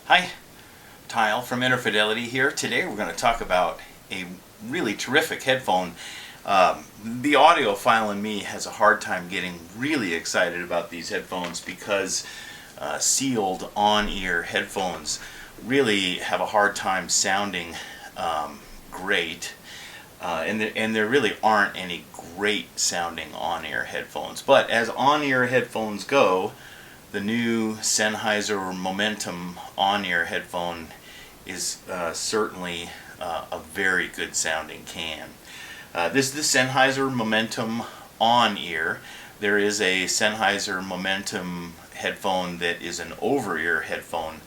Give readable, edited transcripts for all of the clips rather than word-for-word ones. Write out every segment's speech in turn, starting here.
Hi, Tile from Interfidelity here. Today we're going to talk about a really terrific headphone. The audiophile in me has a hard time getting really excited about these headphones because sealed on-ear headphones really have a hard time sounding great. And there really aren't any great sounding on-ear headphones. But as on-ear headphones go, the new Sennheiser Momentum on-ear headphone is certainly a very good sounding can. This is the Sennheiser Momentum on-ear. There is a Sennheiser Momentum headphone that is an over-ear headphone,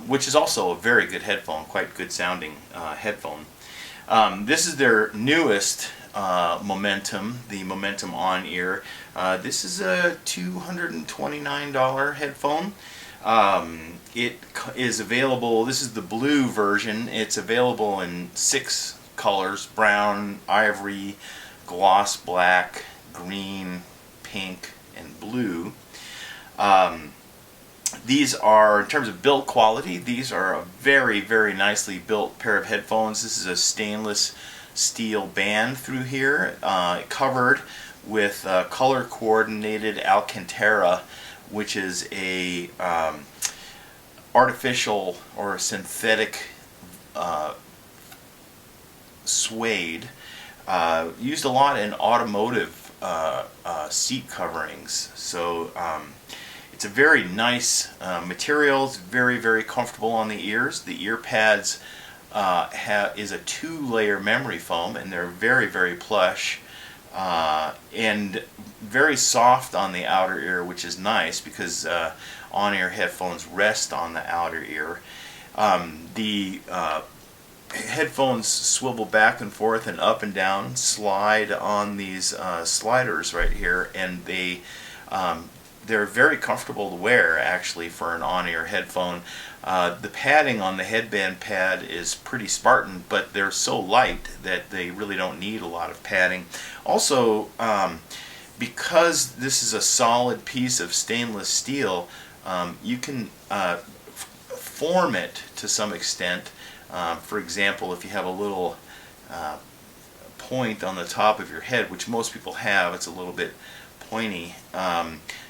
which is also a very good headphone, quite good sounding headphone. This is their newest Momentum, the Momentum on-ear. This is a $229 headphone. It is available, this is the blue version. It's available in 6 colors: brown, ivory, gloss black, green, pink, and blue. These are, in terms of build quality, these are a very, very nicely built pair of headphones. This is a stainless steel band through here, covered with color coordinated Alcantara, which is a artificial or synthetic suede, used a lot in automotive seat coverings. So it's a very nice material. It's very, very comfortable on the ears. The ear pads is a 2-layer memory foam, and they're very, very plush and very soft on the outer ear, which is nice because on-ear headphones rest on the outer ear. The headphones swivel back and forth and up and down, slide on these sliders right here, and they're very comfortable to wear, actually, for an on-ear headphone. The padding on the headband pad is pretty Spartan, but they're so light that they really don't need a lot of padding. Also, because this is a solid piece of stainless steel, you can form it to some extent. For example, if you have a little point on the top of your head, which most people have, it's a little bit pointy.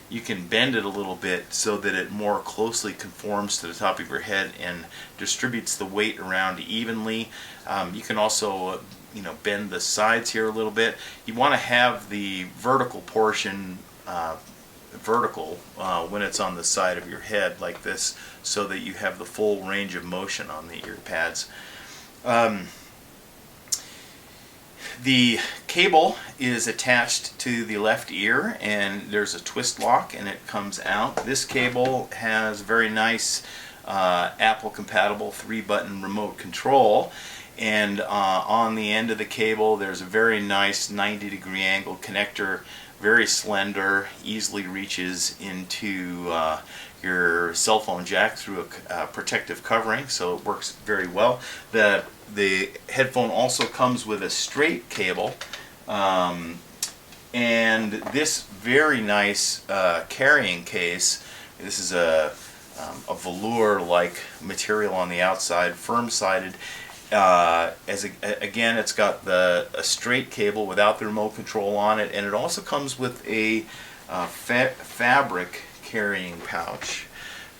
You can bend it a little bit so that it more closely conforms to the top of your head and distributes the weight around evenly. You can also bend the sides here a little bit. You want to have the vertical portion vertical when it's on the side of your head like this, so that you have the full range of motion on the ear pads. The cable is attached to the left ear, and there's a twist lock, and it comes out. This cable has very nice Apple compatible 3-button remote control, and on the end of the cable there's a very nice 90-degree angle connector, very slender, easily reaches into your cell phone jack through a protective covering, so it works very well. The headphone also comes with a straight cable, and this very nice carrying case. This is a velour-like material on the outside, firm-sided. Again, it's got a straight cable without the remote control on it, and it also comes with a fabric carrying pouch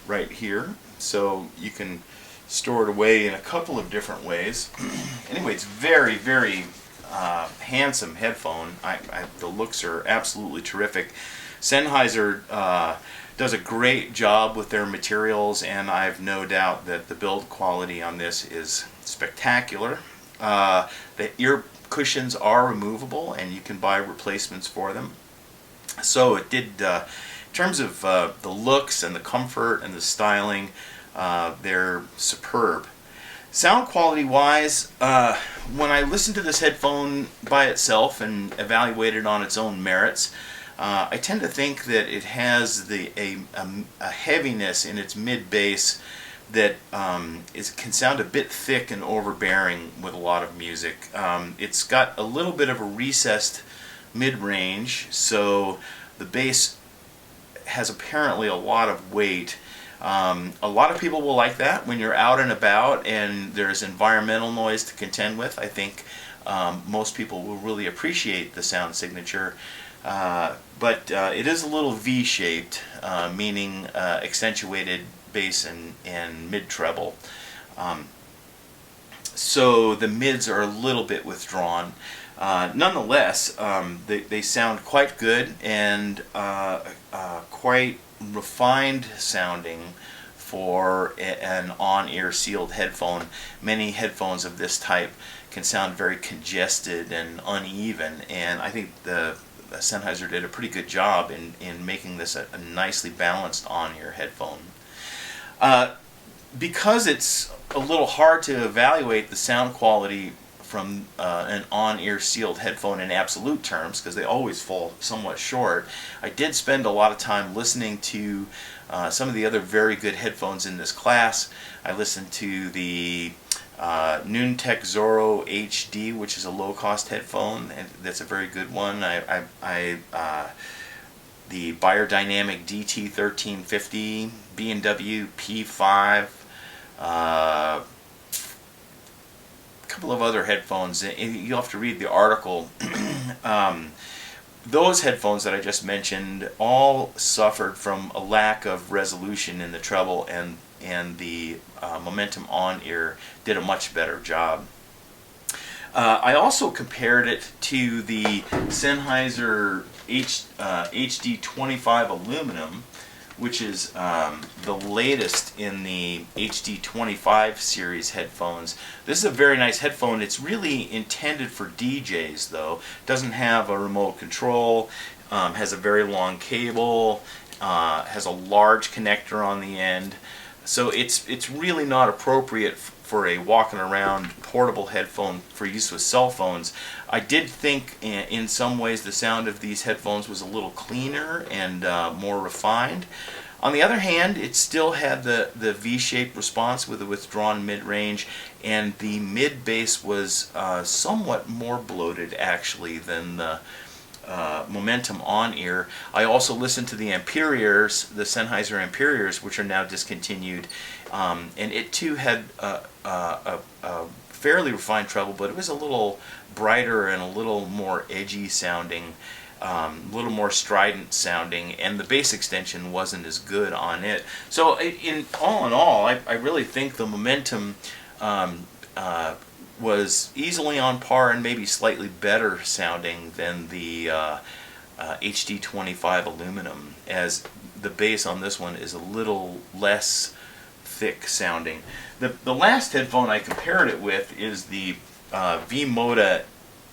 right here, so you can store it away in a couple of different ways. Anyway, it's very, very handsome headphone. The looks are absolutely terrific. Sennheiser does a great job with their materials, and I've no doubt that the build quality on this is spectacular. The ear cushions are removable, and you can buy replacements for them. So it did, in terms of the looks and the comfort and the styling, they're superb. Sound quality wise, when I listen to this headphone by itself and evaluate it on its own merits, I tend to think that it has a heaviness in its mid-bass that can sound a bit thick and overbearing with a lot of music. It's got a little bit of a recessed mid-range, so the bass has apparently a lot of weight. A lot of people will like that when you're out and about and there's environmental noise to contend with. I think most people will really appreciate the sound signature. But it is a little V-shaped, meaning accentuated bass and mid-treble. So the mids are a little bit withdrawn. Nonetheless, they sound quite good and quite refined sounding for an on-ear sealed headphone. Many headphones of this type can sound very congested and uneven, and I think the Sennheiser did a pretty good job in making this a nicely balanced on-ear headphone. Because it's a little hard to evaluate the sound quality from an on-ear sealed headphone in absolute terms, because they always fall somewhat short, I did spend a lot of time listening to some of the other very good headphones in this class. I listened to the Noontech Zorro HD, which is a low-cost headphone, and that's a very good one. The Beyerdynamic DT1350, B&W P5, a couple of other headphones. You'll have to read the article. Those headphones that I just mentioned all suffered from a lack of resolution in the treble, and the Momentum on-ear did a much better job. I also compared it to the Sennheiser HD25 aluminum, which is the latest in the HD25 series headphones. This is a very nice headphone. It's really intended for DJs, though. Doesn't have a remote control, has a very long cable, has a large connector on the end. So it's really not appropriate for a walking around portable headphone for use with cell phones. I did think in some ways the sound of these headphones was a little cleaner and more refined. On the other hand, it still had the V-shaped response with a withdrawn mid-range, and the mid-bass was somewhat more bloated actually than the Momentum on-ear. I also listened to the Amperiors, the Sennheiser Amperiors, which are now discontinued, and it too had a fairly refined treble, but it was a little brighter and a little more edgy sounding, a little more strident sounding, and the bass extension wasn't as good on it. So in all, I really think the Momentum was easily on par and maybe slightly better sounding than the HD25 aluminum, as the bass on this one is a little less thick sounding. The last headphone I compared it with is the V-Moda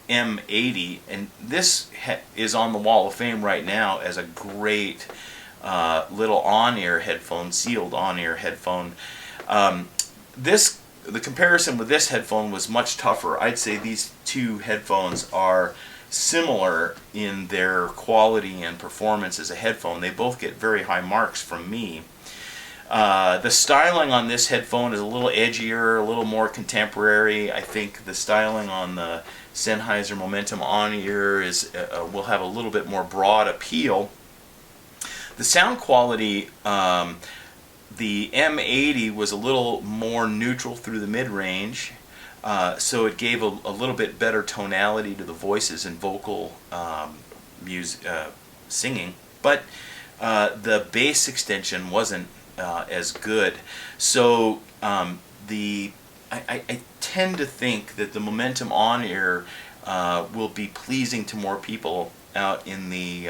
M80, and this is on the Wall of Fame right now as a great little on-ear headphone, sealed on-ear headphone. The comparison with this headphone was much tougher. I'd say these two headphones are similar in their quality and performance as a headphone. They both get very high marks from me. The styling on this headphone is a little edgier, a little more contemporary. I think the styling on the Sennheiser Momentum on-ear will have a little bit more broad appeal. The sound quality, the M80 was a little more neutral through the mid-range, so it gave a little bit better tonality to the voices and vocal singing, but the bass extension wasn't as good. So I tend to think that the Momentum on-ear will be pleasing to more people out in the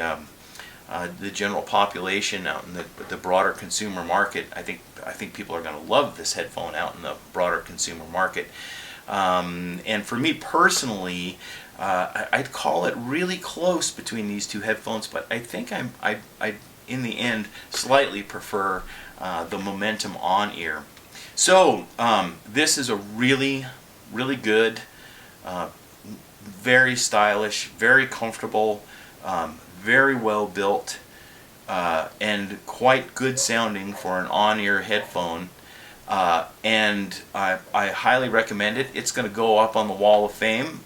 general population, out in the broader consumer market. I think people are going to love this headphone out in the broader consumer market. And for me personally, I'd call it really close between these two headphones, but I think I in the end slightly prefer the Momentum on-ear. So this is a really good, very stylish, very comfortable, very well built, and quite good sounding for an on-ear headphone, and I highly recommend it. It's going to go up on the Wall of Fame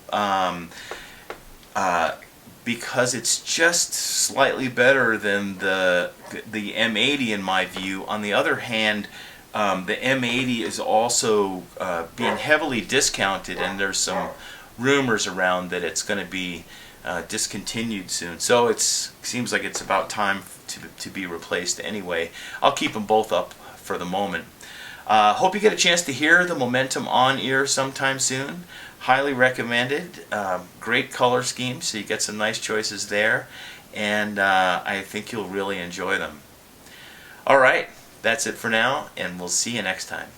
because it's just slightly better than the M80 in my view. On the other hand, the M80 is also being heavily discounted, and there's some rumors around that it's going to be discontinued soon. So it seems like it's about time to be replaced anyway. I'll keep them both up for the moment. Hope you get a chance to hear the Momentum on-ear sometime soon. Highly recommended. Great color scheme, so you get some nice choices there, and I think you'll really enjoy them. Alright, that's it for now, and we'll see you next time.